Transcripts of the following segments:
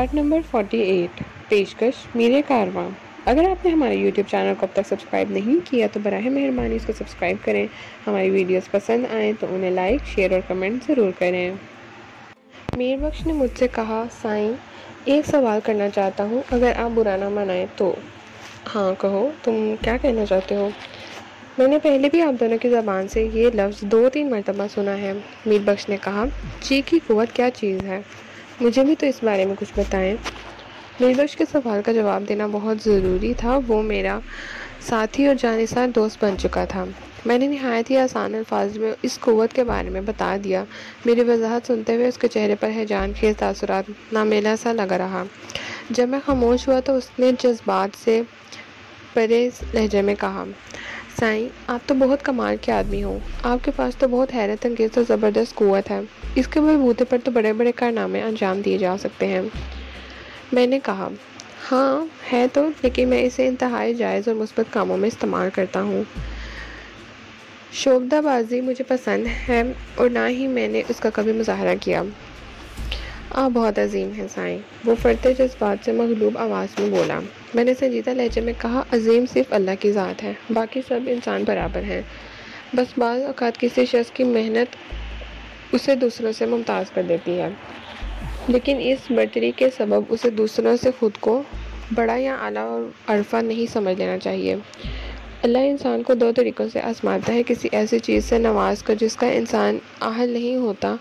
Part number 48 پیشکش میرے کارواں۔ اگر آپ نے ہمارے یوٹیوب چینل کو اب تک سبسکرائب نہیں کیا تو براہ مہربانی اس کو سبسکرائب کریں۔ ہماری ویڈیوز پسند آئیں تو انہیں لائک، شیئر اور کمنٹ ضرور کریں۔ میر بخش نے مجھ سے کہا، سائیں ایک سوال کرنا چاہتا ہوں، اگر آپ برا نہ منائیں تو۔ ہاں کہو، تم کیا کہنا چاہتے ہو؟ میں نے پہلے بھی آپ دونوں کی زبان سے یہ لفظ 2-3 مرتبہ سنا ہے۔ میر بخش نے کہا، چی کی قوت کیا چیز ہے؟ مجھے بھی تو اس بارے میں کچھ بتائیں۔ میر بخش کے سوال کا جواب دینا بہت ضروری تھا۔ وہ میرا ساتھی اور جانثار دوست بن چکا تھا۔ میں نے نہایت ہی آسان الفاظ میں اس قوت کے بارے میں بتا دیا۔ میری وضاحت سنتے ہوئے اس کے چہرے پر ہیجان خیز تاثرات نامیلا سا لگا رہا۔ جب میں خاموش ہوا تو اس نے جذبات سے پرے لہجے میں کہا، سائیں آپ تو بہت کمال کے آدمی ہو۔ آپ کے پاس تو بہت حیرت انگیز اور زبردست قوت ہے۔ اس کے بلبوتے پر تو بڑے بڑے کارنامے انجام دیے جا سکتے ہیں۔ میں نے کہا، ہاں ہے تو، لیکن میں اسے انتہائی جائز اور مثبت کاموں میں استعمال کرتا ہوں۔ شعبدہ بازی مجھے پسند ہے اور نہ ہی میں نے اس کا کبھی مظاہرہ کیا۔ آپ بہت عظیم ہیں سائیں، وہ فرتے جذبات سے مغلوب آواز میں بولا۔ میں نے سنجیدہ لہجے میں کہا، عظیم صرف اللہ کی ذات ہے، باقی سب انسان برابر ہیں۔ بس بعض اوقات کسی شخص کی محنت اسے دوسروں سے ممتاز کر دیتی ہے، لیکن اس برتری کے سبب اسے دوسروں سے خود کو بڑا یا اعلیٰ اور عرفہ نہیں سمجھ لینا چاہیے۔ اللہ انسان کو 2 طریقوں سے آزماتا ہے، کسی ایسی چیز سے نواز کر جس کا انسان اہل نہیں ہوتا،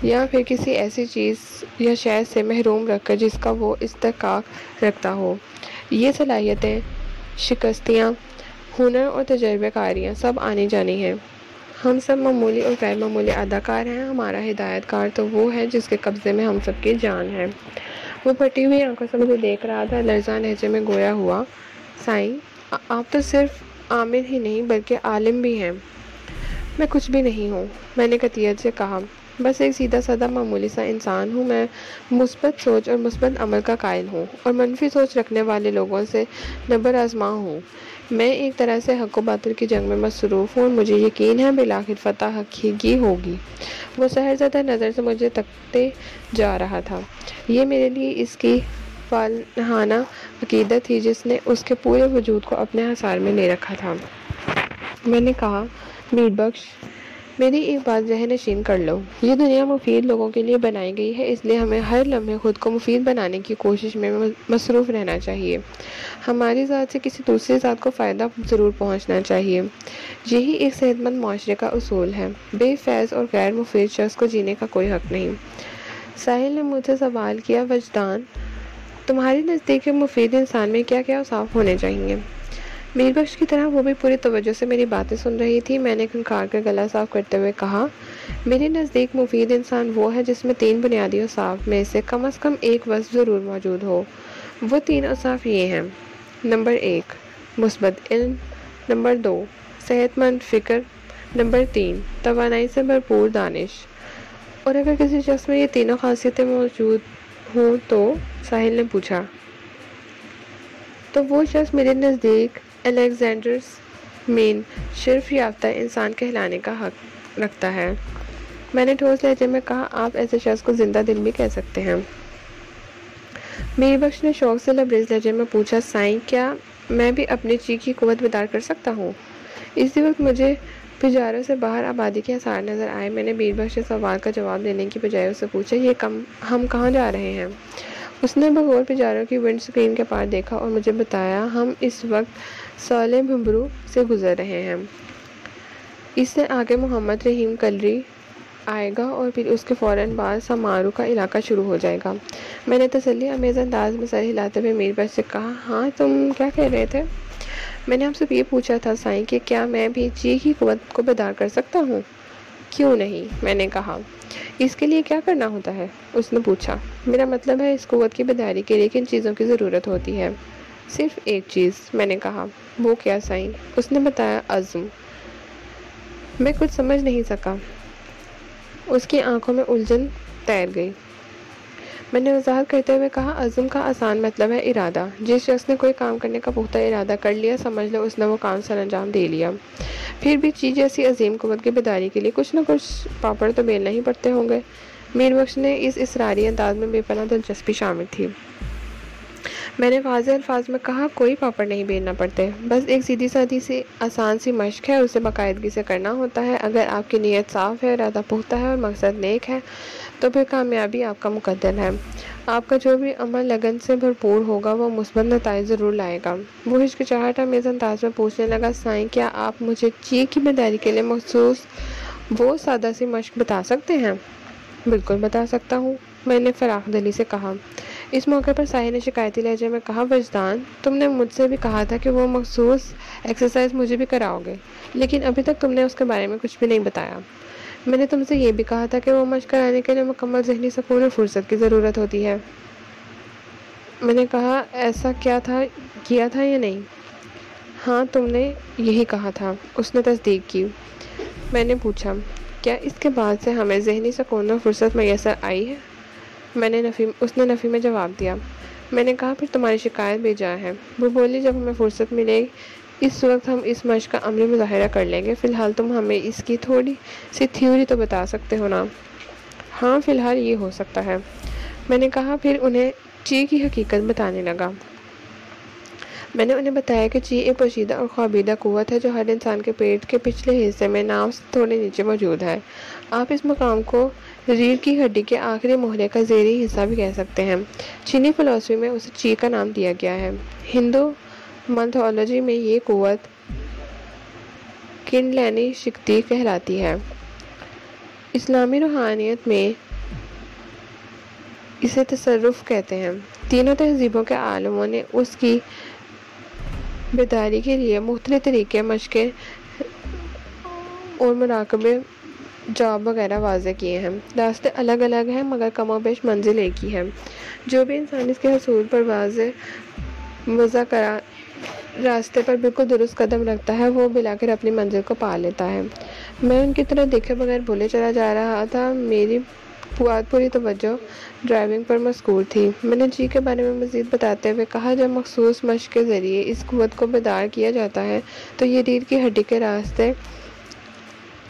یا پھر کسی ایسی چیز یا شے سے محروم رکھ کر جس کا وہ استحقاق رکھتا ہو۔ یہ صلاحیتیں، شکستیاں، ہنر اور تجربہ کاریاں سب آنی جانی ہیں۔ ہم سب معمولی اور غیر معمولی اداکار ہیں۔ ہمارا ہدایت کار تو وہ ہے جس کے قبضے میں ہم سب کی جان ہے۔ وہ پھٹی ہوئی آنکھوں سے مجھے دیکھ رہا تھا، لرزاں لہجے میں گویا ہوا، سائیں آپ تو صرف عامل ہی نہیں بلکہ عالم بھی ہیں۔ میں کچھ بھی نہیں ہوں، میں نے قطعیت سے کہا، بس ایک سیدھا سادہ معمولی سا انسان ہوں۔ میں مثبت سوچ اور مثبت عمل کا قائل ہوں اور منفی سوچ رکھنے والے لوگوں سے نبر آزما ہوں۔ میں ایک طرح سے حق و باطل کی جنگ میں مصروف ہوں اور مجھے یقین ہے بالآخر فتح حق کی ہوگی۔ وہ سحرزدہ نظر سے مجھے تکتے جا رہا تھا۔ یہ میرے لیے اس کی فالحانہ عقیدت تھی جس نے اس کے پورے وجود کو اپنے حصار میں لے رکھا تھا۔ میں نے کہا، میر بخش میری ایک بات ذہن نشین کر لو، یہ دنیا مفید لوگوں کے لیے بنائی گئی ہے، اس لیے ہمیں ہر لمحے خود کو مفید بنانے کی کوشش میں مصروف رہنا چاہیے۔ ہماری ذات سے کسی دوسری ذات کو فائدہ ضرور پہنچنا چاہیے۔ یہی ایک صحت مند معاشرے کا اصول ہے۔ بے فیض اور غیر مفید شخص کو جینے کا کوئی حق نہیں۔ ساحل نے مجھ سے سوال کیا، وجدان، تمہاری نزدیک مفید انسان میں کیا کیا اوصاف ہونے چاہیے؟ میر بخش کی طرح وہ بھی پوری توجہ سے میری باتیں سن رہی تھی۔ میں نے کھنکھار کر گلا صاف کرتے ہوئے کہا، میرے نزدیک مفید انسان وہ ہے جس میں 3 بنیادی اوصاف میں سے کم ایک وصف ضرور موجود ہو۔ وہ 3 اوصاف یہ ہیں: نمبر 1 مثبت علم، نمبر 2 صحت مند فکر، نمبر 3 توانائی سے بھرپور دانش۔ اور اگر کسی شخص میں یہ تینوں خاصیتیں موجود ہوں تو؟ ساحل نے پوچھا۔ تو وہ شخص میرے نزدیک الیگزینڈرس مین شرف یافتہ انسان کہلانے کا حق رکھتا ہے۔ میں نے ٹھوس لہجے میں کہا، آپ ایسے شخص کو زندہ دل بھی کہہ سکتے ہیں۔ میر بخش نے شوق سے لبریز لہجے میں پوچھا، سائیں کیا میں بھی اپنی چی کی قوت بیدار کر سکتا ہوں؟ اسی وقت مجھے پجاروں سے باہر آبادی کے آثار نظر آئے۔ میں نے میر بخش کے سوال کا جواب دینے کی بجائے اس سے پوچھا، ہم کہاں جا رہے ہیں؟ اس نے بغور پجاروں کی ونڈ سکرین کے پار دیکھا اور مجھے بتایا، ہم اس وقت سولے بھمبرو سے گزر رہے ہیں۔ اس سے آگے محمد رحیم کلری آئے گا اور پھر اس کے فوراً بعد سمارو کا علاقہ شروع ہو جائے گا۔ میں نے تسلی آمیز انداز میں سر ہلاتے ہوئے میر بخش سے کہا، ہاں تم کیا کہہ رہے تھے؟ میں نے آپ سے یہ پوچھا تھا سائیں کہ کیا میں بھی چی کی قوت کو بیدار کر سکتا ہوں؟ کیوں نہیں؟ میں نے کہا۔ اس کے لیے کیا کرنا ہوتا ہے؟ اس نے پوچھا۔ میرا مطلب ہے اس قوت کی بیداری کے لیے کن چیزوں کی ضرورت ہوتی ہے؟ صرف ایک چیز، میں نے کہا۔ وہ کیا سائیں؟ اس نے بتایا، عزم۔ میں کچھ سمجھ نہیں سکا۔ اس کی آنکھوں میں الجھن تیر گئی۔ میں نے وضاحت کرتے ہوئے کہا، عزم کا آسان مطلب ہے ارادہ۔ جس شخص نے کوئی کام کرنے کا پختہ ارادہ کر لیا، سمجھ لو اس نے وہ کام سر انجام دے لیا۔ پھر بھی چیز جیسی عظیم قوت کی بیداری کے لیے کچھ نہ کچھ پاپڑ تو بیلنا ہی پڑتے ہوں گے۔ میر بخش نے اس اصراری انداز میں بے پناہ دلچسپی شامل تھی۔ میں نے واضح الفاظ میں کہا، کوئی پاپڑ نہیں بیلنا پڑتے، بس ایک سیدھی سادی سی آسان سی مشق ہے، اسے باقاعدگی سے کرنا ہوتا ہے۔ اگر آپ کی نیت صاف ہے، ارادہ پختہ ہے اور مقصد نیک ہے تو پھر کامیابی آپ کا مقدر ہے۔ آپ کا جو بھی عمل لگن سے بھرپور ہوگا وہ مثبت نتائج ضرور لائے گا۔ وہ ہچکچاہٹ آمیز انداز میں پوچھنے لگا، سائیں کیا آپ مجھے چی کی بیداری کے لیے مخصوص وہ سادہ سی مشق بتا سکتے ہیں؟ بالکل بتا سکتا ہوں، میں نے فراخ دلی سے کہا۔ اس موقع پر ساحل نے شکایتی لہجے میں کہا، وجدان، تم نے مجھ سے بھی کہا تھا کہ وہ مخصوص ایکسرسائز مجھے بھی کراؤ گے، لیکن ابھی تک تم نے اس کے بارے میں کچھ بھی نہیں بتایا۔ میں نے تم سے یہ بھی کہا تھا کہ وہ مشق کرانے کے لیے مکمل ذہنی سکون اور فرصت کی ضرورت ہوتی ہے۔ میں نے کہا، ایسا کیا تھا یا نہیں؟ ہاں، تم نے یہی کہا تھا، اس نے تصدیق کی۔ میں نے پوچھا، کیا اس کے بعد سے ہمیں ذہنی سکون اور فرصت میسر آئی ہے؟ اس نے نفی میں جواب دیا۔ میں نے کہا، پھر تمہاری شکایت بے جا ہے۔ وہ بولی، جب ہمیں فرصت ملے اس وقت ہم اس مشق کا عملی مظاہرہ کر لیں گے، فی الحال تم ہمیں اس کی تھوڑی سی تھیوری تو بتا سکتے ہو نا؟ ہاں، فی الحال یہ ہو سکتا ہے۔ میں نے کہا، پھر انہیں چی کی حقیقت بتانے لگا۔ میں نے انہیں بتایا کہ چی ایک پوشیدہ اور خوابیدہ قوت ہے جو ہر انسان کے پیٹ کے پچھلے حصے میں ناف سے تھوڑے نیچے موجود ہے۔ آپ اس مقام کو ریڑھ کی ہڈی کے آخری مہرے کا زیریں حصہ بھی کہہ سکتے ہیں۔ چینی فلسفی میں اسے چی کا نام دیا گیا ہے۔ ہندو میتھولوجی میں یہ قوت کنڈلینی شکتی کہلاتی ہے۔ اسلامی روحانیت میں اسے تصرف کہتے ہیں۔ تینوں تہذیبوں کے عالموں نے اس کی بیداری کے لیے مختلف طریقے، مشقیں اور مراقبے جاب وغیرہ واضح کیے ہیں۔ راستے الگ الگ ہیں مگر کم و بیش منزل ایک ہی ہے۔ جو بھی انسان اس کے حصول پر وضع کرا راستے پر بالکل درست قدم رکھتا ہے وہ بلاخر اپنی منزل کو پا لیتا ہے۔ میں ان کی طرف دیکھے بغیر بولے چلا جا رہا تھا۔ میری پوری توجہ ڈرائیونگ پر مذکور تھی۔ میں نے جی کے بارے میں مزید بتاتے ہوئے کہا، جب مخصوص مشق کے ذریعے اس قوت کو بیدار کیا جاتا ہے تو یہ ریڑھ کی ہڈی کے راستے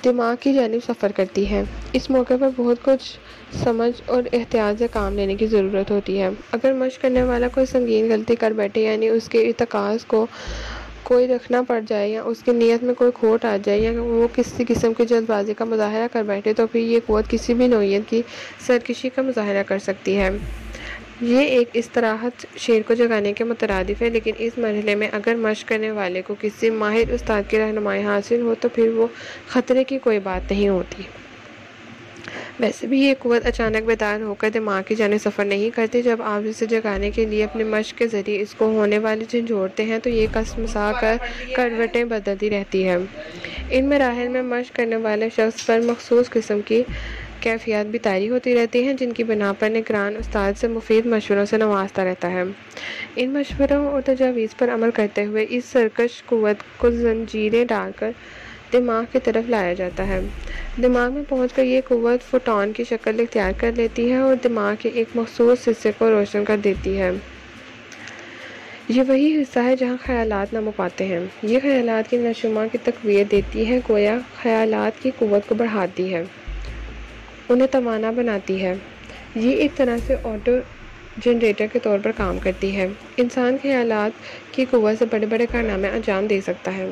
دماغ کی جانب سفر کرتی ہے۔ اس موقع پر بہت کچھ سمجھ اور احتیاط سے کام لینے کی ضرورت ہوتی ہے۔ اگر مشق کرنے والا کوئی سنگین غلطی کر بیٹھے، یعنی اس کے ارتکاز کو کوئی رکھنا پڑ جائے یا اس کی نیت میں کوئی کھوٹ آ جائے یا وہ کسی قسم کی جلد بازی کا مظاہرہ کر بیٹھے تو پھر یہ قوت کسی بھی نوعیت کی سرکشی کا مظاہرہ کر سکتی ہے۔ یہ ایک استراحت شیر کو جگانے کے مترادف ہے، لیکن اس مرحلے میں اگر مشق کرنے والے کو کسی ماہر استاد کی رہنمائی حاصل ہو تو پھر وہ خطرے کی کوئی بات نہیں ہوتی۔ ویسے بھی یہ قوت اچانک بیدار ہو کر دماغ کی جانب سفر نہیں کرتی۔ جب آپ اسے جگانے کے لیے اپنی مشق کے ذریعے اس کو ہونے والی جھنجھوڑتے ہیں تو یہ کسمسا کر کروٹیں بدلتی رہتی ہے۔ ان مراحل میں مشق کرنے والے شخص پر مخصوص قسم کی کیفیات بھی طاری ہوتی رہتی ہیں جن کی بنا پر نگران استاد سے مفید مشوروں سے نوازتا رہتا ہے۔ ان مشوروں اور تجاویز پر عمل کرتے ہوئے اس سرکش قوت کو زنجیریں ڈال کر دماغ کی طرف لایا جاتا ہے۔ دماغ میں پہنچ کر یہ قوت فوٹون کی شکل اختیار کر لیتی ہے اور دماغ کے ایک مخصوص حصے کو روشن کر دیتی ہے۔ یہ وہی حصہ ہے جہاں خیالات نمو پاتے ہیں۔ یہ خیالات کی نشوونما کی تقویت دیتی ہے، گویا خیالات کی قوت کو بڑھاتی ہے، انہیں توانا بناتی ہے۔ یہ ایک طرح سے آٹو جنریٹر کے طور پر کام کرتی ہے۔ انسان خیالات کی قوت سے بڑے بڑے کارنامے انجام دے سکتا ہے۔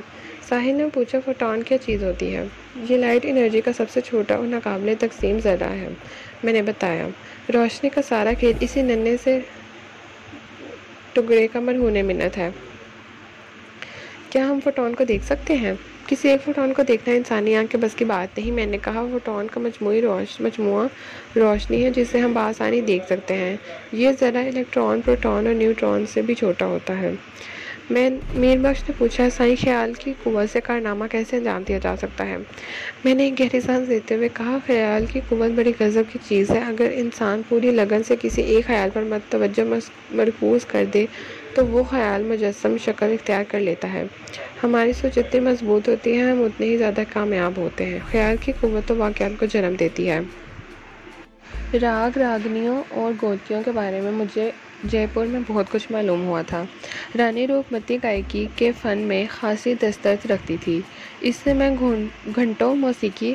ساحل نے پوچھا، فوٹون کیا چیز ہوتی ہے؟ یہ لائٹ انرجی کا سب سے چھوٹا اور ناقابل تقسیم ذرہ ہے، میں نے بتایا۔ روشنی کا سارا کھیل اسی ننھے سے ٹکڑے کا مرہون منت ہے۔ کیا ہم فوٹون کو دیکھ سکتے ہیں؟ کسی ایک فوٹون کو دیکھنا انسانی آنکھ کے بس کی بات نہیں، میں نے کہا۔ فوٹون کا مجموعہ روشنی ہے جسے ہم بآسانی دیکھ سکتے ہیں۔ یہ ذرہ الیکٹران، پروٹون اور نیوٹران سے بھی چھوٹا ہوتا ہے۔ میر بخش نے پوچھا، سائیں خیال کی قوت سے کارنامہ کیسے انجام دیا جا سکتا ہے؟ میں نے ایک گہری سانس لیتے ہوئے کہا، خیال کی قوت بڑی غضب کی چیز ہے۔ اگر انسان پوری لگن سے کسی ایک خیال پر توجہ مرکوز کر دے تو وہ خیال مجسم شکل اختیار کر لیتا ہے۔ ہماری سوچ جتنی مضبوط ہوتی ہے ہم اتنے ہی زیادہ کامیاب ہوتے ہیں۔ خیال کی قوت تو واقعات کو جنم دیتی ہے۔ راگ راگنیوں اور گوتیوں کے بارے میں مجھے جے پور میں بہت کچھ معلوم ہوا تھا۔ رانی روپ متی گائیکی کے فن میں خاصی دسترس رکھتی تھی۔ اس سے میں گھنٹوں موسیقی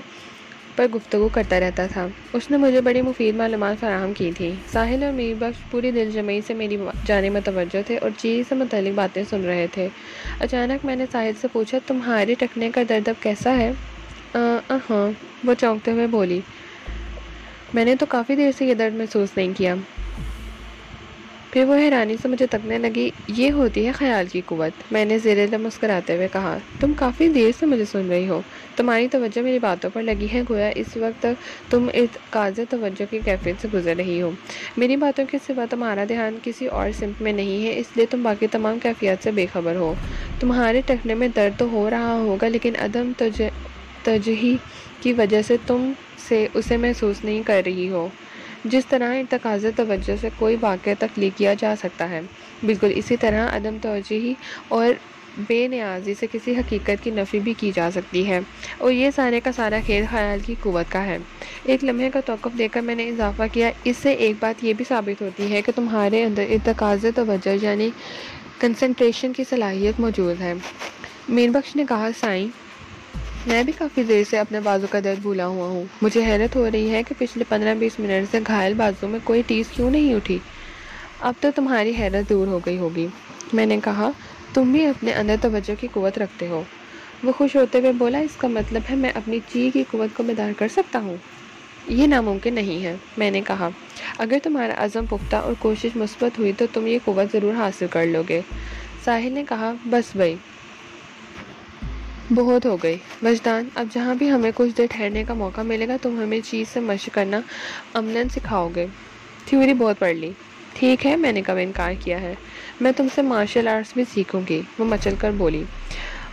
پر گفتگو کرتا رہتا تھا۔ اس نے مجھے بڑی مفید معلومات فراہم کی تھی۔ ساحل اور میر بخش پوری دل جمعی سے میری جانب متوجہ تھے اور چیز سے متعلق باتیں سن رہے تھے۔ اچانک میں نے ساحل سے پوچھا، تمہارے ٹکنے کا درد اب کیسا ہے؟ ہاں، وہ چونکتے ہوئے بولی، میں نے تو کافی دیر سے یہ درد محسوس نہیں کیا۔ پھر وہ حیرانی سے مجھے تکنے لگی۔ یہ ہوتی ہے خیال کی قوت، میں نے زیر لب مسکراتے ہوئے کہا۔ تم کافی دیر سے مجھے سن رہی ہو، تمہاری توجہ میری باتوں پر لگی ہے، گویا اس وقت تم ارتکاز توجہ کی کیفیت سے گزر رہی ہو۔ میری باتوں کے سوا تمہارا دھیان کسی اور سمت میں نہیں ہے، اس لیے تم باقی تمام کیفیات سے بے خبر ہو۔ تمہارے ٹخنے میں درد تو ہو رہا ہوگا، لیکن عدم توجہی کی وجہ سے تم اسے محسوس نہیں کر رہی ہو۔ جس طرح ارتکاز توجہ سے کوئی واقعہ تخلیق کیا جا سکتا ہے، بالکل اسی طرح عدم توجہی اور بے نیازی سے کسی حقیقت کی نفی بھی کی جا سکتی ہے، اور یہ سارے کا سارا کھیل خیال کی قوت کا ہے۔ ایک لمحے کا توقف دے کر میں نے اضافہ کیا، اس سے ایک بات یہ بھی ثابت ہوتی ہے کہ تمہارے اندر ارتکاز توجہ یعنی کنسنٹریشن کی صلاحیت موجود ہے۔ میر بخش نے کہا، سائیں، میں بھی کافی دیر سے اپنے بازو کا درد بھولا ہوا ہوں۔ مجھے حیرت ہو رہی ہے کہ پچھلے 15-20 منٹ سے گھائل بازو میں کوئی ٹیس کیوں نہیں اٹھی۔ اب تو تمہاری حیرت دور ہو گئی ہوگی، میں نے کہا۔ تم بھی اپنے اندر توجہ کی قوت رکھتے ہو۔ وہ خوش ہوتے ہوئے بولا، اس کا مطلب ہے میں اپنی چی کی قوت کو بیدار کر سکتا ہوں؟ یہ ناممکن نہیں ہے، میں نے کہا۔ اگر تمہارا عزم پختہ اور کوشش مثبت ہوئی تو تم یہ قوت ضرور حاصل کر لو گے۔ ساحل نے کہا، بس بھائی، بہت ہو گئی وجدان، اب جہاں بھی ہمیں کچھ دیر ٹھہرنے کا موقع ملے گا تم ہمیں چیز سے مشق کرنا عملاً سکھاؤ گے۔ تھیوری بہت پڑھ لی۔ ٹھیک ہے، میں نے کبھی انکار کیا ہے، میں تم سے مارشل آرٹس بھی سیکھوں گی، وہ مچل کر بولی۔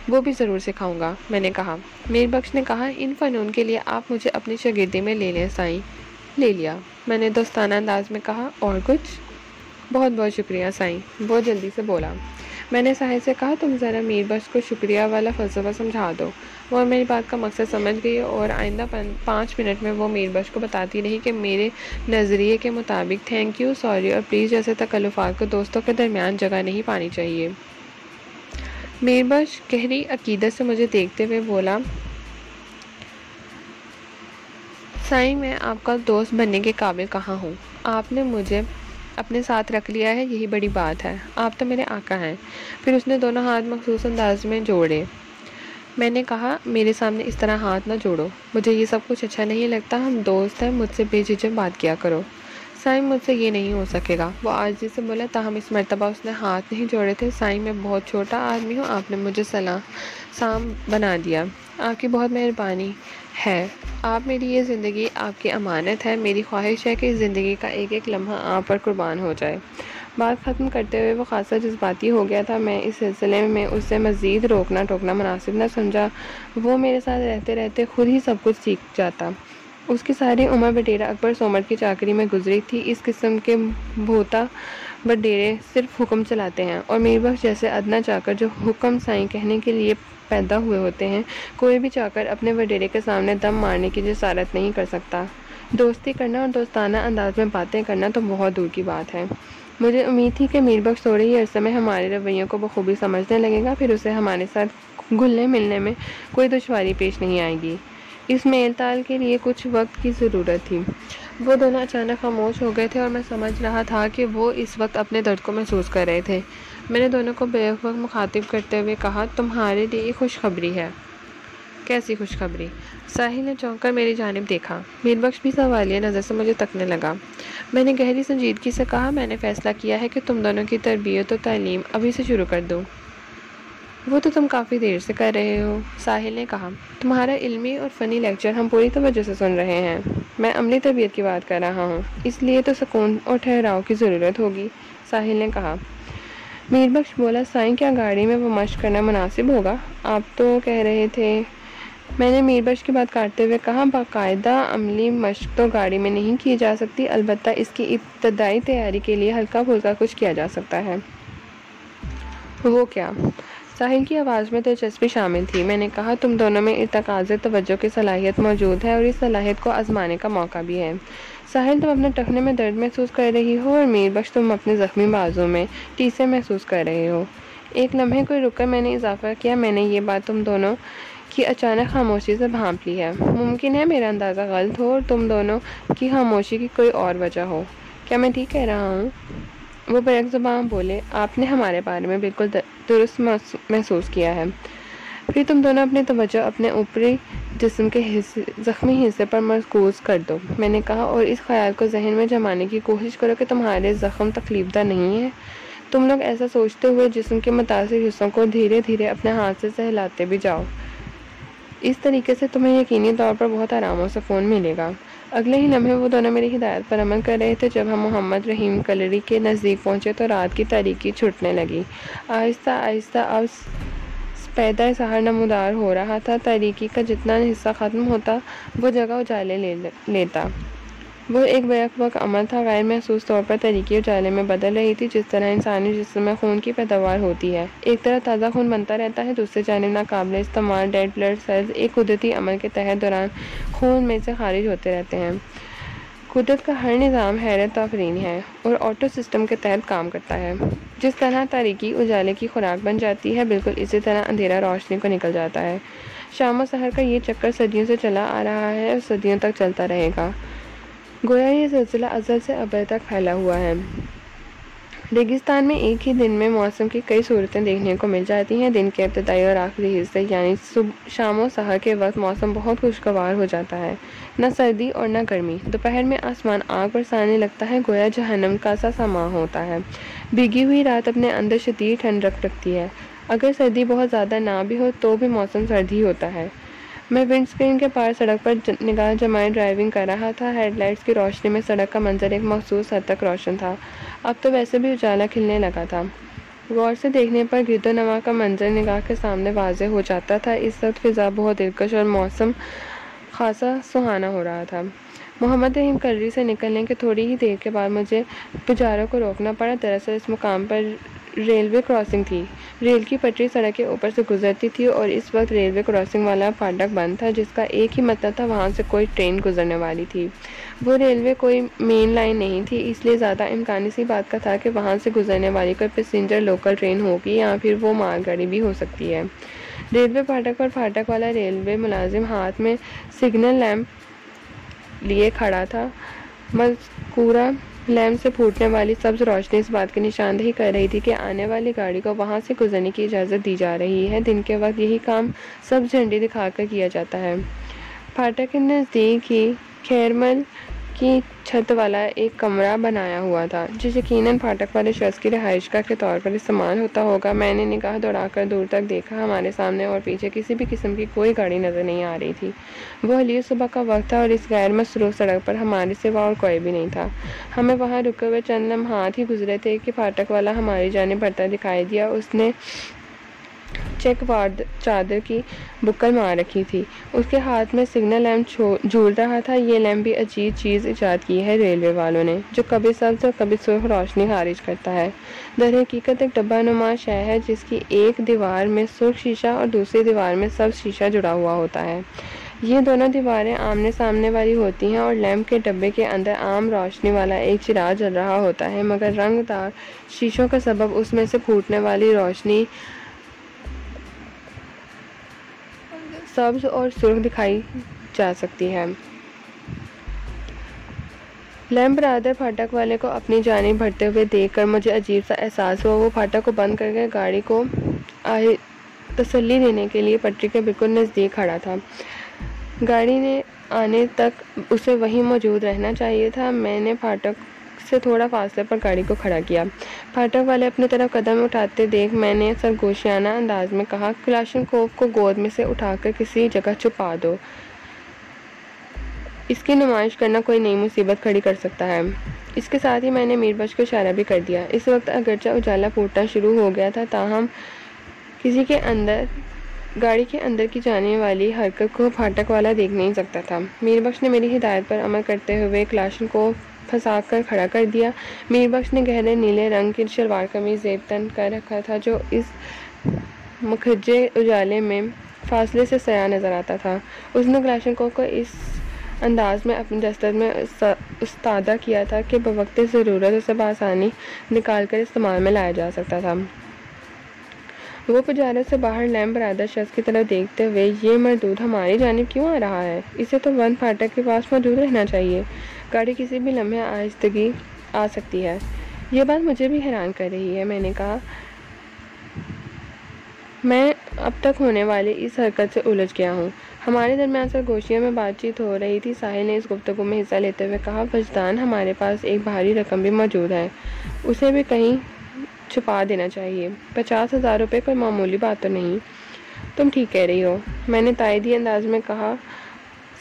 وہ بھی ضرور سکھاؤں گا، میں نے کہا۔ میر بخش نے کہا، ان فنون کے لیے آپ مجھے اپنی شاگردی میں لے لیں سائیں۔ لے لیا، میں نے دوستانہ انداز میں کہا۔ اور کچھ؟ بہت بہت شکریہ سائیں، وہ جلدی سے بولا۔ میں نے ساحل سے کہا، تم ذرا میر بخش کو شکریہ والا فلسفہ سمجھا دو۔ وہ میری بات کا مقصد سمجھ گئی اور آئندہ 5 منٹ میں وہ میر بخش کو بتاتی رہی کہ میرے نظریے کے مطابق تھینک یو، سوری اور پلیز جیسے تکلفات کو دوستوں کے درمیان جگہ نہیں پانی چاہیے۔ میر بخش گہری عقیدت سے مجھے دیکھتے ہوئے بولا، سائیں، میں آپ کا دوست بننے کے قابل کہاں ہوں؟ آپ نے مجھے اپنے ساتھ رکھ لیا ہے، یہی بڑی بات ہے۔ آپ تو میرے آقا ہیں۔ پھر اس نے دونوں ہاتھ مخصوص انداز میں جوڑے۔ میں نے کہا، میرے سامنے اس طرح ہاتھ نہ جوڑو، مجھے یہ سب کچھ اچھا نہیں لگتا، ہم دوست ہیں، مجھ سے بے جھجک بات کیا کرو۔ سائیں، مجھ سے یہ نہیں ہو سکے گا، وہ عاجزی سے بولا، تاہم اس مرتبہ اس نے ہاتھ نہیں جوڑے تھے۔ سائیں، میں بہت چھوٹا آدمی ہوں، آپ نے مجھے سام بنا دیا، آپ کی بہت مہربانی ہے۔ آپ میری یہ زندگی آپ کی امانت ہے، میری خواہش ہے کہ اس زندگی کا ایک ایک لمحہ آپ پر قربان ہو جائے۔ بات ختم کرتے ہوئے وہ خاصا جذباتی ہو گیا تھا۔ میں اس سلسلے میں اسے مزید روکنا ٹوکنا مناسب نہ سمجھا، وہ میرے ساتھ رہتے رہتے خود ہی سب کچھ سیکھ جاتا۔ اس کی ساری عمر بٹیرہ اکبر سومر کی چاکری میں گزری تھی۔ اس قسم کے بھوتا بٹیرے صرف حکم چلاتے ہیں، اور میر بخش جیسے ادنا چاکر جو حکم سائیں کہنے کے لیے پیدا ہوئے ہوتے ہیں، کوئی بھی چاکر اپنے وڈیرے کے سامنے دم مارنے کی جسارت نہیں کر سکتا۔ دوستی کرنا اور دوستانہ انداز میں باتیں کرنا تو بہت دور کی بات ہے۔ مجھے امید تھی کہ میر بخش تھوڑے ہی عرصے میں ہمارے رویوں کو بخوبی سمجھنے لگے گا، پھر اسے ہمارے ساتھ گھلنے ملنے میں کوئی دشواری پیش نہیں آئے گی۔ اس میل تال کے لیے کچھ وقت کی ضرورت تھی۔ وہ دونوں اچانک خاموش ہو گئے تھے اور میں سمجھ رہا تھا کہ وہ اس وقت اپنے درد کو محسوس کر رہے تھے۔ میں نے دونوں کو بے وقت مخاطب کرتے ہوئے کہا، تمہارے لیے خوشخبری ہے۔ کیسی خوشخبری؟ ساحل نے چونک کر میری جانب دیکھا۔ میر بخش بھی سوالیہ نظر سے مجھے تکنے لگا۔ میں نے گہری سنجیدگی سے کہا، میں نے فیصلہ کیا ہے کہ تم دونوں کی تربیت و تعلیم ابھی سے شروع کر دوں۔ وہ تو تم کافی دیر سے کر رہے ہو، ساحل نے کہا۔ تمہارا علمی اور فنی لیکچر ہم پوری توجہ سے سن رہے ہیں۔ میں عملی تربیت کی بات کر رہا ہوں، اس لیے تو سکون اور ٹھہراؤ کی ضرورت ہوگی، ساحل نے کہا۔ میر بخش بولا، سائیں، کیا گاڑی میں وہ مشق کرنا مناسب ہوگا؟ آپ تو کہہ رہے تھے۔ میں نے میر بخش کی بات کاٹتے ہوئے کہا، باقاعدہ عملی مشق تو گاڑی میں نہیں کی جا سکتی، البتہ اس کی ابتدائی تیاری کے لیے ہلکا پھلکا کچھ کیا جا سکتا ہے۔ وہ کیا؟ ساحل کی آواز میں دلچسپی شامل تھی۔ میں نے کہا، تم دونوں میں ارتکاز توجہ کی صلاحیت موجود ہے اور اس صلاحیت کو آزمانے کا موقع بھی ہے۔ ساحل، تم اپنے ٹخنے میں درد محسوس کر رہی ہو، اور میر بخش، تم اپنے زخمی بازو میں ٹیسیں محسوس کر رہے ہو۔ ایک لمحے کوئی رک کر میں نے اضافہ کیا، میں نے یہ بات تم دونوں کی اچانک خاموشی سے بھانپ لی ہے۔ ممکن ہے میرا اندازہ غلط ہو اور تم دونوں کی خاموشی کی کوئی اور وجہ ہو۔ کیا میں ٹھیک کہہ رہا ہوں؟ وہ بریک زبان بولے، آپ نے ہمارے بارے میں بالکل درست محسوس کیا ہے۔ پھر تم دونوں اپنی توجہ اپنے اوپری جسم کے زخمی حصے پر مرکوز کر دو، میں نے کہا، اور اس خیال کو ذہن میں جمانے کی کوشش کرو کہ تمہارے زخم تکلیف دہ نہیں ہے۔ تم لوگ ایسا سوچتے ہوئے جسم کے متاثر حصوں کو دھیرے دھیرے اپنے ہاتھ سے سہلاتے بھی جاؤ۔ اس طریقے سے تمہیں یقینی طور پر بہت آرام و سکون ملے گا۔ اگلے ہی لمحے وہ دونوں میری ہدایت پر عمل کر رہے تھے۔ جب ہم محمد رحیم کلری کے نزدیک پہنچے تو رات کی تاریکی چھٹنے لگی۔ آہستہ آہستہ اب سپیدہ سحر نمودار ہو رہا تھا۔ تاریکی کا جتنا حصہ ختم ہوتا وہ جگہ اجالے لیتا۔ وہ ایک بیک وقت عمل تھا، غیر محسوس طور پر تاریکی اجالے میں بدل رہی تھی، جس طرح انسانی جسم میں خون کی پیداوار ہوتی ہے۔ ایک طرف تازہ خون بنتا رہتا ہے، دوسری جانب ناقابل استعمال ڈیڈ بلڈ سیلز ایک قدرتی عمل کے تحت دوران خون میں سے خارج ہوتے رہتے ہیں۔ قدرت کا ہر نظام حیرت آفرین ہے اور آٹو سسٹم کے تحت کام کرتا ہے۔ جس طرح تاریکی اجالے کی خوراک بن جاتی ہے، بالکل اسی طرح اندھیرا روشنی کو نکل جاتا ہے۔ شام و سحر کا یہ چکر صدیوں سے چلا آ رہا ہے اور صدیوں تک چلتا رہے گا۔ گویا یہ سلسلہ ازل سے ابد تک پھیلا ہوا ہے۔ ریگستان میں ایک ہی دن میں موسم کی کئی صورتیں دیکھنے کو مل جاتی ہیں۔ دن کے ابتدائی اور آخری حصے یعنی شام و سحر کے وقت موسم بہت خوشگوار ہو جاتا ہے، نہ سردی اور نہ گرمی۔ دوپہر میں آسمان آگ برسانے لگتا ہے، گویا جہنم کا سا سماں ہوتا ہے۔ بھیگی ہوئی رات اپنے اندر شدید ٹھنڈ رکھتی ہے۔ اگر سردی بہت زیادہ نہ بھی ہو تو بھی موسم سرد ہی ہوتا ہے۔ میں ونڈ اسکرین کے پار سڑک پر نگاہ جمائے ڈرائیونگ کر رہا تھا۔ ہیڈ لائٹس کی روشنی میں سڑک کا منظر ایک مخصوص حد تک روشن تھا۔ اب تو ویسے بھی اجالا کھلنے لگا تھا۔ غور سے دیکھنے پر گرد و نواح کا منظر نگاہ کے سامنے واضح ہو جاتا تھا۔ اس وقت فضا بہت دلکش اور موسم خاصا سہانا ہو رہا تھا۔ محمد رحیم کلری سے نکلنے کے تھوڑی ہی دیر کے بعد مجھے پجاروں کو روکنا پڑا۔ دراصل اس مقام پر ریلوے کراسنگ تھی۔ ریل کی پٹری سڑک کے اوپر سے گزرتی تھی اور اس وقت ریلوے کراسنگ والا فاٹک بند تھا، جس کا ایک ہی مطلب تھا وہاں سے کوئی ٹرین گزرنے والی تھی۔ وہ ریلوے کوئی مین لائن نہیں تھی، اس لیے زیادہ امکان اسی بات کا تھا کہ وہاں سے گزرنے والی کوئی پیسنجر لوکل ٹرین ہوگی یا پھر وہ مال گاڑی بھی ہو سکتی ہے۔ ریلوے فاٹک پر فاٹک والا ریلوے ملازم ہاتھ میں سگنل لیمپ لیے کھڑا تھا۔ مذکورہ لیمپ سے پھوٹنے والی سبز روشنی اس بات کی نشاندہی کر رہی تھی کہ آنے والی گاڑی کو وہاں سے گزرنے کی اجازت دی جا رہی ہے۔ دن کے وقت یہی کام سبز جھنڈی دکھا کر کیا جاتا ہے۔ فاٹک کے نزدیک ہی کھیرمل کی چھت والا ایک کمرہ بنایا ہوا تھا، جو یقیناً فاٹک والے شخص کی رہائش گاہ کے طور پر استعمال ہوتا ہوگا۔ میں نے نگاہ دوڑا کر دور تک دیکھا۔ ہمارے سامنے اور پیچھے کسی بھی قسم کی کوئی گاڑی نظر نہیں آ رہی تھی۔ وہ حلیہ صبح کا وقت تھا اور اس غیر مصروف سڑک پر ہمارے سوا اور کوئی بھی نہیں تھا۔ ہمیں وہاں رکے ہوئے چند لمحات ہی گزرے تھے کہ فاٹک والا ہماری جانب بڑھتا دکھائی دیا۔ اس نے چیک چادر کی بکل مار رکھی تھی۔ اس کے ہاتھ میں سگنل لیمپ جھول رہا تھا۔ یہ لیمپ بھی عجیب چیز ایجاد کی ہے ریلوے والوں نے، جو کبھی سبز اور کبھی سرخ روشنی خارج کرتا ہے۔ در حقیقت ایک ڈبہ نما شے ہے جس کی ایک دیوار میں سرخ شیشہ اور دوسری دیوار میں سبز شیشہ جڑا ہوا ہوتا ہے۔ یہ دونوں دیواریں آمنے سامنے والی ہوتی ہیں اور لیمپ کے ڈبے کے اندر عام روشنی والا ایک چراغ جل رہا ہوتا ہے، مگر رنگ دار شیشوں کا سبب اس میں سے پھوٹنے والی روشنی سبز اور سرخ دکھائی جا سکتی ہے۔ لیمپ برادر فاٹک والے کو اپنی جانب بڑھتے ہوئے دیکھ کر مجھے عجیب سا احساس ہوا۔ وہ فاٹک کو بند کر کے گاڑی کو تسلی دینے کے لیے پٹری کے بالکل نزدیک کھڑا تھا۔ گاڑی نے آنے تک اسے وہیں موجود رہنا چاہیے تھا۔ میں نے فاٹک سے تھوڑا فاصلے پر گاڑی کو کھڑا کیا۔ فاٹک والے اپنی طرف قدم اٹھاتے دیکھ میں نے سرگوشیانہ انداز میں کہا، کلاشنکوف کو گود میں سے اٹھا کر کسی جگہ چھپا دو، اس کی نمائش کرنا کوئی نئی مصیبت کھڑی کر سکتا ہے۔ اس کے ساتھ ہی میں نے میر بخش کو اشارہ بھی کر دیا۔ اس وقت اگرچہ اجالا پھوٹنا شروع ہو گیا تھا، تاہم کسی کے اندر گاڑی کے اندر کی جانے والی حرکت کو فاٹک والا دیکھ نہیں سکتا تھا۔ میر بخش نے میری ہدایت پر عمل کرتے ہوئے کلاشنکوف پھنسا کر کھڑا کر دیا۔ میر بخش نے گہرے نیلے رنگ کی شلوار قمیض زیب تن کر رکھا تھا، جو اس مکھجے اجالے میں فاصلے سے سیاہ نظر آتا تھا۔ اس نے کلاشنکوف کو اس انداز میں اپنی دسترس میں استادہ کیا تھا کہ بوقت ضرورت اسے بآسانی نکال کر استعمال میں لایا جا سکتا تھا۔ وہ پجاروں سے باہر لیمپ برادر شخص کی طرف دیکھتے ہوئے، یہ مردود ہماری جانب کیوں آ رہا ہے؟ اسے تو بند پھاٹک کے پاس موجود رہنا چاہیے، گاڑی کسی بھی لمحے آہستگی آ سکتی ہے۔ یہ بات مجھے بھی حیران کر رہی ہے، میں نے کہا۔ میں اب تک ہونے والی اس حرکت سے الجھ گیا ہوں۔ ہمارے درمیان سرگوشیوں میں بات چیت ہو رہی تھی۔ ساحل نے اس گفتگو میں حصہ لیتے ہوئے کہا، وجدان، ہمارے پاس ایک بھاری رقم بھی موجود ہے، اسے بھی کہیں چھپا دینا چاہیے۔ 50,000 روپے کوئی معمولی بات تو نہیں۔ تم ٹھیک کہہ رہی ہو، میں نے تائیدی انداز میں کہا۔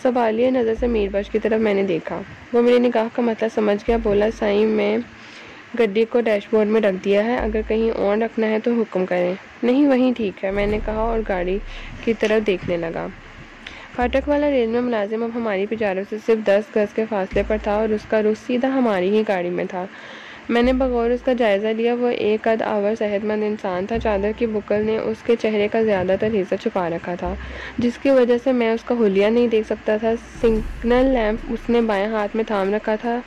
سوالیہ نظر سے میر بخش کی طرف میں نے دیکھا۔ وہ میری نگاہ کا مطلب سمجھ گیا۔ بولا، سائیں، میں گڈی کو ڈیش بورڈ میں رکھ دیا ہے، اگر کہیں اور رکھنا ہے تو حکم کریں۔ نہیں، وہیں ٹھیک ہے، میں نے کہا اور گاڑی کی طرف دیکھنے لگا۔ پھاٹک والا ریل میں ملازم اب ہماری پجاروں سے صرف 10 گز کے فاصلے پر تھا اور اس کا رخ سیدھا ہماری ہی گاڑی میں تھا۔ میں نے بغور اس کا جائزہ لیا۔ وہ ایک قد آور صحت مند انسان تھا۔ چادر کی بکل نے اس کے چہرے کا زیادہ تر حصہ چھپا رکھا تھا، جس کی وجہ سے میں اس کا حلیہ نہیں دیکھ سکتا تھا۔ سگنل لیمپ اس نے بائیں ہاتھ میں تھام رکھا تھا،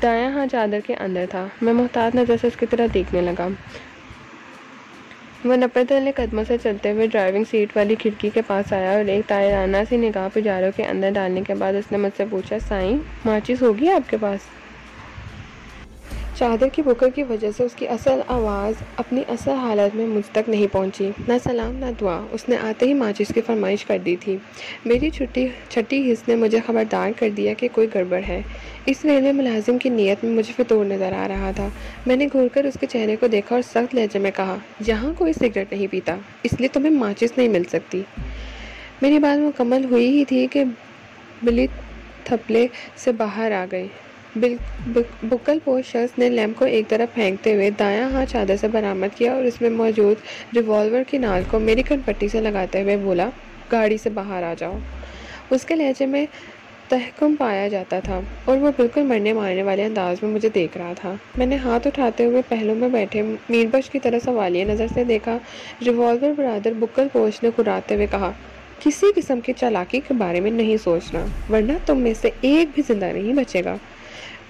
دایاں ہاتھ چادر کے اندر تھا۔ میں محتاط نظر سے اس کی طرف دیکھنے لگا۔ وہ نپے تلے قدموں سے چلتے ہوئے ڈرائیونگ سیٹ والی کھڑکی کے پاس آیا اور ایک طائرانہ سی نگاہ پجاروں کے اندر ڈالنے کے بعد اس نے مجھ سے پوچھا، سائیں، ماچس ہوگی آپ کے پاس؟ چادر کی بکر کی وجہ سے اس کی اصل آواز اپنی اصل حالت میں مجھ تک نہیں پہنچی۔ نہ سلام نہ دعا، اس نے آتے ہی ماچس کی فرمائش کر دی تھی۔ میری چھٹی حس نے مجھے خبردار کر دیا کہ کوئی گڑبڑ ہے۔ اس ریلوے ملازم کی نیت میں مجھے فطور نظر آ رہا تھا۔ میں نے گھور کر اس کے چہرے کو دیکھا اور سخت لہجے میں کہا، یہاں کوئی سگریٹ نہیں پیتا، اس لیے تمہیں ماچس نہیں مل سکتی۔ میری بات مکمل ہوئی ہی تھی کہ بلی تھپلے سے باہر آ گئی۔ بکل پوش شخص نے لیمپ کو ایک طرف پھینکتے ہوئے دایاں ہاتھ چادر سے برآمد کیا اور اس میں موجود ریوالور کی نال کو میری کن پٹی سے لگاتے ہوئے بولا، گاڑی سے باہر آ جاؤ۔ اس کے لہجے میں تحکم پایا جاتا تھا اور وہ بالکل مرنے مارنے والے انداز میں مجھے دیکھ رہا تھا۔ میں نے ہاتھ اٹھاتے ہوئے پہلو میں بیٹھے میر بخش کی طرف سوالیہ نظر سے دیکھا۔ ریوالور برادر بکل پوش نے کراتے ہوئے کہا، کسی قسم کی چالاکی کے بارے میں نہیں سوچنا، ورنہ تم میں سے ایک بھی زندہ نہیں بچے گا۔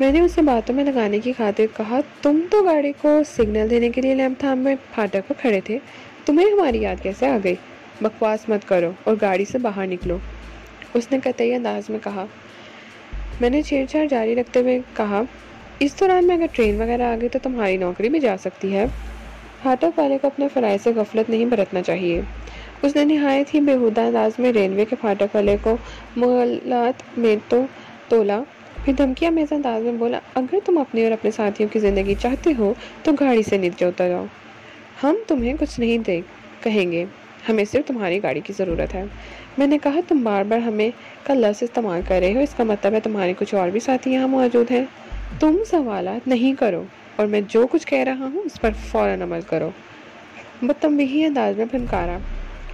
میں نے اسے باتوں میں لگانے کی خاطر کہا، تم تو گاڑی کو سگنل دینے کے لیے لیمپ تھام میں پھاٹک پر کھڑے تھے، تمہیں ہماری یاد کیسے آ گئی؟ بکواس مت کرو اور گاڑی سے باہر نکلو، اس نے قطعی انداز میں کہا۔ میں نے چھیڑ چھاڑ جاری رکھتے ہوئے کہا، اس دوران میں اگر ٹرین وغیرہ آ گئی تو تمہاری نوکری بھی جا سکتی ہے۔ پھاٹک والے کو اپنے فرائض سے غفلت نہیں برتنا چاہیے۔ اس نے نہایت ہی بےہودہ انداز میں ریلوے کے پھاٹک والے کو مغالات میں تو تولا، پھر دھمکیاں میز انداز میں بولا، اگر تم اپنی اور اپنے ساتھیوں کی زندگی چاہتے ہو تو گاڑی سے نیچے اتر جاؤ، ہم تمہیں کچھ نہیں کہیں گے، ہمیں صرف تمہاری گاڑی کی ضرورت ہے۔ میں نے کہا، تم بار بار ہمیں کا لفظ استعمال کر رہے ہو، اس کا مطلب ہے تمہارے کچھ اور بھی ساتھی یہاں موجود ہیں۔ تم سوالات نہیں کرو اور میں جو کچھ کہہ رہا ہوں اس پر فوراً عمل کرو، بدتنبیہی انداز میں پھنکارا۔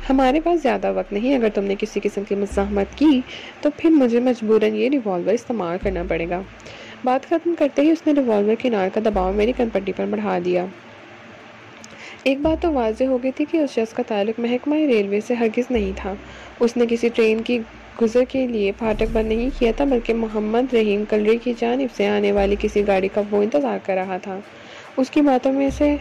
ہمارے پاس زیادہ وقت نہیں، اگر تم نے کسی قسم کی مزاحمت کی تو پھر مجھے مجبوراً یہ ریوالور استعمال کرنا پڑے گا۔ بات ختم کرتے ہی اس نے ریوالور کی نال کا دباؤ میری کن پٹی پر بڑھا دیا۔ ایک بات تو واضح ہو گئی تھی کہ اس شخص کا تعلق محکمہ ریلوے سے ہرگز نہیں تھا۔ اس نے کسی ٹرین کی گزر کے لیے پھاٹک بند نہیں کیا تھا، بلکہ محمد رحیم کلری کی جانب سے آنے والی کسی گاڑی کا وہ انتظار کر رہا تھا۔ اس کی باتوں میں سے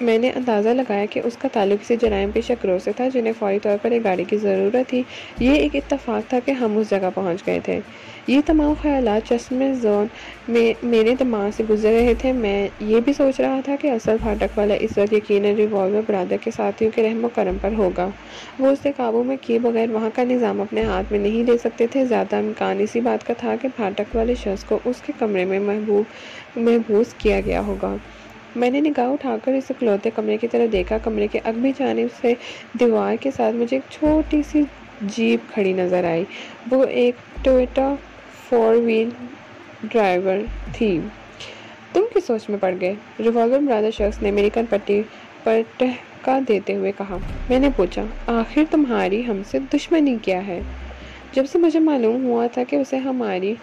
میں نے اندازہ لگایا کہ اس کا تعلق کسی جرائم پیشہ گروہ سے تھا جنہیں فوری طور پر ایک گاڑی کی ضرورت تھی۔ یہ ایک اتفاق تھا کہ ہم اس جگہ پہنچ گئے تھے۔ یہ تمام خیالات چشم زون میں میرے دماغ سے گزر رہے تھے۔ میں یہ بھی سوچ رہا تھا کہ اصل پھاٹک والا اس وقت یقیناً ریوالور برادر کے ساتھیوں کے رحم و کرم پر ہوگا۔ وہ اسے قابو میں کیے بغیر وہاں کا نظام اپنے ہاتھ میں نہیں لے سکتے تھے۔ زیادہ امکان اسی بات کا تھا کہ پھاٹک والے شخص کو اس کے کمرے میں محبوس کیا گیا ہوگا۔ میں نے نگاہ اٹھا کر اس اکلوتے کمرے کی طرف دیکھا۔ کمرے کے اگلی جانب سے دیوار کے ساتھ مجھے ایک چھوٹی سی جیپ کھڑی نظر آئی۔ وہ ایک ٹویوٹا 4 وہیل ڈرائیور تھی۔ تم کس سوچ میں پڑ گئے؟ ریوالور برادر شخص نے میری کن پٹی پر ٹہکا دیتے ہوئے کہا۔ میں نے پوچھا، آخر تمہاری ہم سے دشمنی کیا ہے؟ جب سے مجھے معلوم ہوا تھا کہ اسے ہماری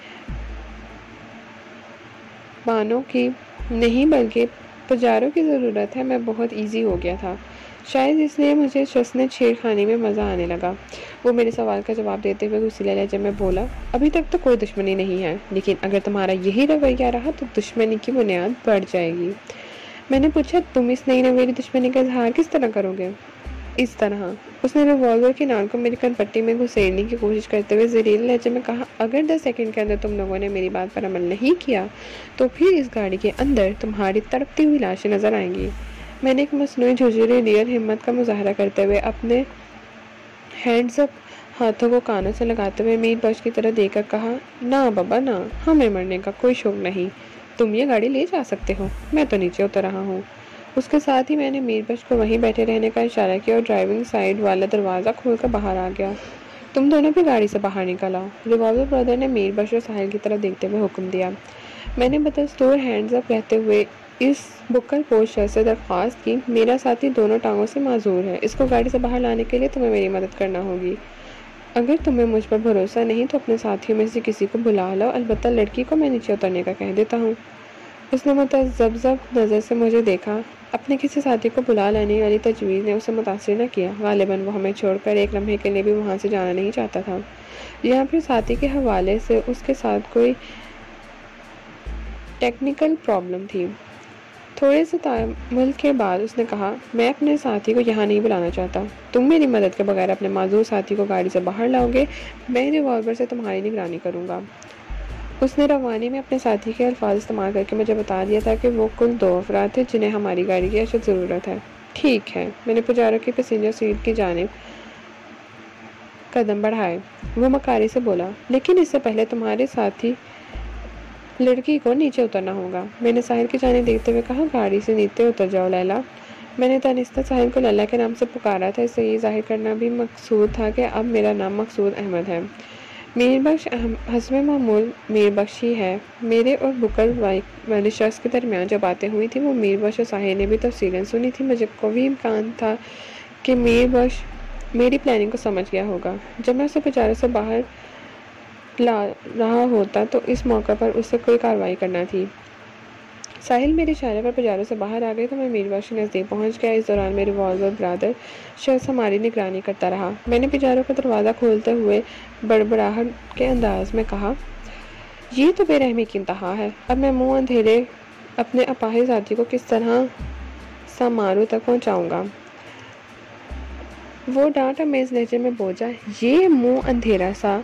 بانوں کی نہیں بلکہ پجاروں کی ضرورت ہے، میں بہت ایزی ہو گیا تھا۔ شاید اس لیے مجھے شخص نے چھیڑ خانی میں مزہ آنے لگا۔ وہ میرے سوال کا جواب دیتے ہوئے غصیلے لہجے میں بولا، ابھی تک تو کوئی دشمنی نہیں ہے، لیکن اگر تمہارا یہی رویہ رہا تو دشمنی کی بنیاد بڑھ جائے گی۔ میں نے پوچھا تم اس نئی نویلی دشمنی کا اظہار کس طرح کرو گے؟ اس طرح۔ اس نے ریوالور کی نال کو میری کن پٹی میں گھسیڑنے کی کوشش کرتے ہوئے زہریلے لہجے میں کہا، اگر 10 سیکنڈ کے اندر تم لوگوں نے میری بات پر عمل نہیں کیا تو پھر اس گاڑی کے اندر تمہاری تڑپتی ہوئی لاشیں نظر آئیں گی۔ میں نے ایک مصنوعی جھرجھری ریئل ہمت کا مظاہرہ کرتے ہوئے اپنے ہینڈز اپ ہاتھوں کو کانوں سے لگاتے ہوئے میر بخش کی طرح دیکھ کر کہا، نہ بابا نہ، ہمیں مرنے کا کوئی شوق نہیں، تم یہ گاڑی لے جا سکتے ہو، میں تو نیچے اتر رہا ہوں۔ اس کے ساتھ ہی میں نے میر بخش کو وہیں بیٹھے رہنے کا اشارہ کیا اور ڈرائیونگ سائیڈ والا دروازہ کھول کر باہر آ گیا۔ تم دونوں بھی گاڑی سے باہر نکل آؤ، ریوالور برادر نے میر بخش اور ساحل کی طرف دیکھتے ہوئے حکم دیا۔ میں نے بدستور ہینڈز اپ رہتے ہوئے اس بکل پوش شخص سے درخواست کی، میرا ساتھی دونوں ٹانگوں سے معذور ہے، اس کو گاڑی سے باہر لانے کے لیے تمہیں میری مدد کرنا ہوگی۔ اگر تمہیں مجھ پر بھروسہ نہیں تو اپنے ساتھیوں میں سے کسی کو بلا لو، البتہ لڑکی کو میں نیچے اترنے کا کہہ دیتا ہوں۔ اس نے متذبذب نظر سے مجھے دیکھا۔ اپنے کسی ساتھی کو بلا لانے والی تجویز نے اسے متاثر نہ کیا، غالباً وہ ہمیں چھوڑ کر ایک لمحے کے لیے بھی وہاں سے جانا نہیں چاہتا تھا۔ یہاں پھر ساتھی کے حوالے سے اس کے ساتھ کوئی ٹیکنیکل پرابلم تھی۔ تھوڑے سے تعامل کے بعد اس نے کہا، میں اپنے ساتھی کو یہاں نہیں بلانا چاہتا، تم میری مدد کے بغیر اپنے معذور ساتھی کو گاڑی سے باہر لاؤ گے، میں ریوالور سے تمہاری نگرانی کروں گا۔ اس نے روانی میں اپنے ساتھی کے الفاظ استعمال کر کے مجھے بتا دیا تھا کہ وہ کل 2 افراد تھے جنہیں ہماری گاڑی کی اشد ضرورت ہے۔ ٹھیک ہے، میں نے پجارو کی پیسنجر سیٹ کی جانب قدم بڑھائے۔ وہ مکاری سے بولا، لیکن اس سے پہلے تمہارے ساتھی لڑکی کو نیچے اترنا ہوگا۔ میں نے ساحل کی جانب دیکھتے ہوئے کہا، گاڑی سے نیچے اتر جاؤ لیلا۔ میں نے دانستہ ساحل کو لیلا کے نام سے پکارا تھا، اس سے یہ ظاہر کرنا بھی مقصود تھا کہ اب میرا نام مقصود احمد ہے۔ میر بخش حسب معمول میر بخش ہی ہے۔ میرے اور بکل والے شخص کے درمیان جو باتیں ہوئی تھیں وہ میر بخش اور ساحل نے بھی تفصیلاً سنی تھی۔ مجھے قوی امکان تھا کہ میر بخش میری پلاننگ کو سمجھ گیا ہوگا۔ جب میں اسے پجارو سے باہر لا رہا ہوتا تو اس موقع پر اسے کوئی کارروائی کرنا تھی۔ ساحل میرے اشارے پر پجارو سے باہر آ گئی تو میں میر بخش کے نزدیک پہنچ گیا۔ اس دوران میرے ریوالور برادر شخص ہماری نگرانی کرتا رہا۔ میں نے پجارو کا دروازہ کھولتے ہوئے بڑبڑاہٹ کے انداز میں کہا، یہ تو بے رحمی کی انتہا ہے، اب میں منہ اندھیرے اپنے اپاہج ساتھی کو کس طرح سامارو تک پہنچاؤں گا؟ وہ ڈانٹ آمیز لہجے میں بوجھا، یہ منہ اندھیرا سا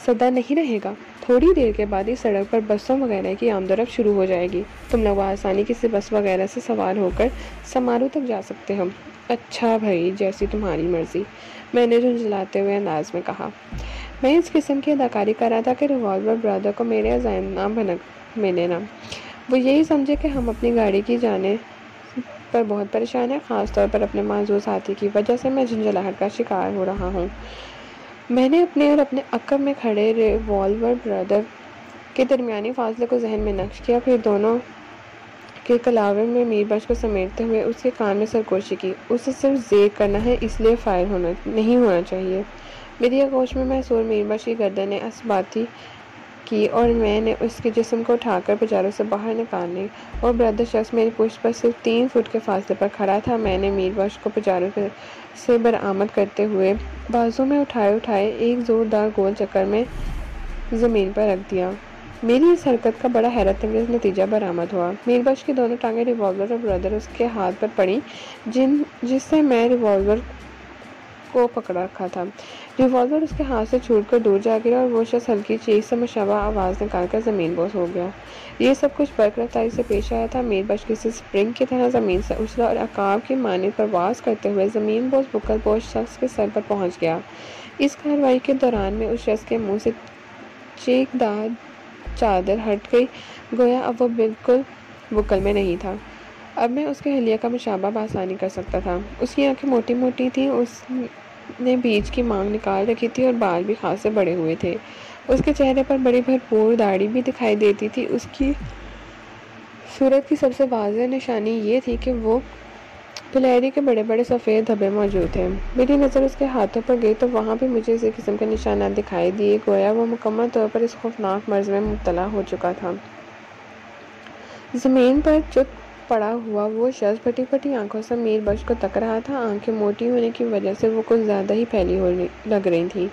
سدا نہیں رہے گا، تھوڑی دیر کے بعد اس سڑک پر بسوں وغیرہ کی آمد و رفت شروع ہو جائے گی، تم لوگ آسانی کسی بس وغیرہ سے سوار ہو کر سامارو تک جا سکتے ہو۔ اچھا بھائی، جیسی تمہاری مرضی، میں نے جھنجھلاتے ہوئے انداز میں کہا۔ میں اس قسم کی اداکاری کر رہا تھا کہ ریوالور برادر کو میرے عزائم نہ بھنک ملے نا۔ وہ یہی سمجھے کہ ہم اپنی گاڑی کی جانے پر بہت پریشان ہیں، خاص طور پر اپنے معذور ساتھی کی وجہ سے میں جھنجھلاہٹ کا شکار ہو رہا ہوں۔ میں نے اپنے اور اپنے عقب میں کھڑے ریوالور برادر کے درمیانی فاصلے کو ذہن میں نقش کیا، پھر دونوں کے کلاوے میں میر بخش کو سمیٹتے ہوئے اس کے کان میں سرگوشی کی، اسے صرف زیر کرنا ہے، اس لیے فائر نہیں ہونا چاہیے۔ میری آغوش میں محصور میر بخش کی گردن نے اسباتی کی اور میں نے اس کے جسم کو اٹھا کر پجارو سے باہر نکالنے اور برادر شخص میری پشت پر صرف 3 فٹ کے فاصلے پر کھڑا تھا۔ میں نے میر بخش کو پجارو سے برآمد کرتے ہوئے بازو میں اٹھائے ایک زوردار گول چکر میں زمین پر رکھ دیا۔ میری اس حرکت کا بڑا حیرت انگیز نتیجہ برآمد ہوا۔ میر بخش کی دونوں ٹانگیں ریوالور اور برادر اس کے ہاتھ پر پڑیں جس سے میں ریوالور کو پکڑا رکھا تھا۔ ریوالور اس کے ہاتھ سے چھوٹ کر دور جا گرا اور وہ شخص ہلکی چیخ سے مشابہ آواز نکال کر زمین بوس ہو گیا۔ یہ سب کچھ برق رفتاری سے پیش آیا تھا۔ میر بخش کسی اسپرنگ کی طرح زمین سے اچھلا اور عقاب کی مانند پرواز کرتے ہوئے زمین بوس بکل پوش شخص کے سر پر پہنچ گیا۔ اس کارروائی کے دوران میں اس شخص کے منہ سے چیخ دار چادر ہٹ گئی، گویا اب وہ بالکل بکل میں نہیں تھا۔ اب میں اس کے حلیے کا مشاہدہ بآسانی کر سکتا تھا۔ اس کی آنکھیں موٹی موٹی تھیں، اس نے بیچ کی مانگ نکال رکھی تھی اور بال بھی خاصے بڑے ہوئے تھے۔ اس کے چہرے پر بڑی بھرپور داڑھی بھی دکھائی دیتی تھی۔ اس کی صورت کی سب سے واضح نشانی یہ تھی کہ وہ گلہری کے بڑے بڑے سفید دھبے موجود تھے۔ میری نظر اس کے ہاتھوں پر گئی تو وہاں بھی مجھے اسی قسم کے نشانات دکھائی دیے، گویا وہ مکمل طور پر اس خوفناک مرض میں مبتلا ہو چکا تھا۔ زمین پر چت پڑا ہوا وہ شخص پھٹی پھٹی آنکھوں سے میر بخش کو تک رہا تھا۔ آنکھیں موٹی ہونے کی وجہ سے وہ کچھ زیادہ ہی پھیلی ہوئی لگ رہی تھیں۔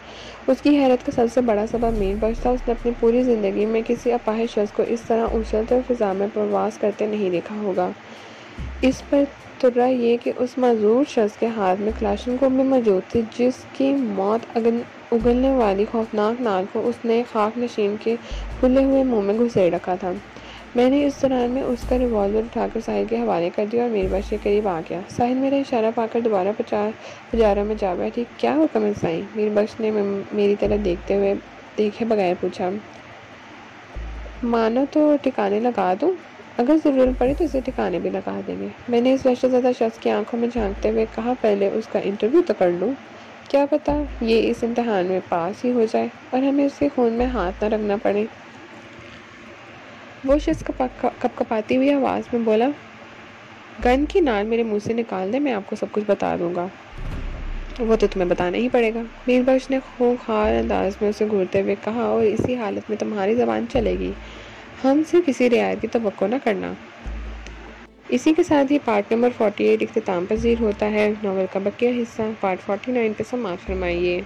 اس کی حیرت کا سب سے بڑا سبب میر بخش تھا۔ اس نے اپنی پوری زندگی میں کسی اپاہج شخص کو اس طرح اچھلتے اور فضا میں پرواز کرتے نہیں دیکھا ہوگا۔ اس پر ترا یہ کہ اس معذور شخص کے ہاتھ میں کلاشنکوف بھی موجود تھی، جس کی موت اگلنے والی خوفناک نال کو اس نے خاک نشین کے پھولے ہوئے منہ میں گھسیڑ رکھا تھا۔ میں نے اس دوران میں اس کا ریوالور اٹھا کر ساحل کے حوالے کر دیا اور میر بخش کے قریب آ گیا۔ ساحل میرا اشارہ پا کر دوبارہ پجاروں میں جا بیٹھی۔ کیا حکم ہے سائیں؟ میر بخش نے میری طرف دیکھے بغیر پوچھا۔ مانو تو ٹھکانے لگا دوں؟ اگر ضرورت پڑی تو اسے ٹھکانے بھی لگا دیں گے۔ میں نے اس وحشت زدہ شخص کی آنکھوں میں جھانکتے ہوئے کہا، پہلے اس کا انٹرویو تو کر لوں۔ کیا پتا یہ اس امتحان میں پاس ہی ہو جائے اور ہمیں اس کے خون میں ہاتھ نہ رکھنا پڑے۔ وہ شخص کپکپاتی ہوئی آواز میں بولا، گن کی نال میرے منہ سے نکال دے، میں آپ کو سب کچھ بتا دوں گا۔ وہ تو تمہیں بتانا ہی پڑے گا، میر بخش نے خوخار انداز میں اسے گھورتے ہوئے کہا، اور اسی حالت میں تمہاری زبان چلے گی۔ ہم سے کسی رعایت کی توقع نہ کرنا۔ اسی کے ساتھ ہی پارٹ نمبر 48 اختتام پذیر ہوتا ہے۔ ناول کا بقیہ حصہ پارٹ 49 پہ سماعت فرمائیے۔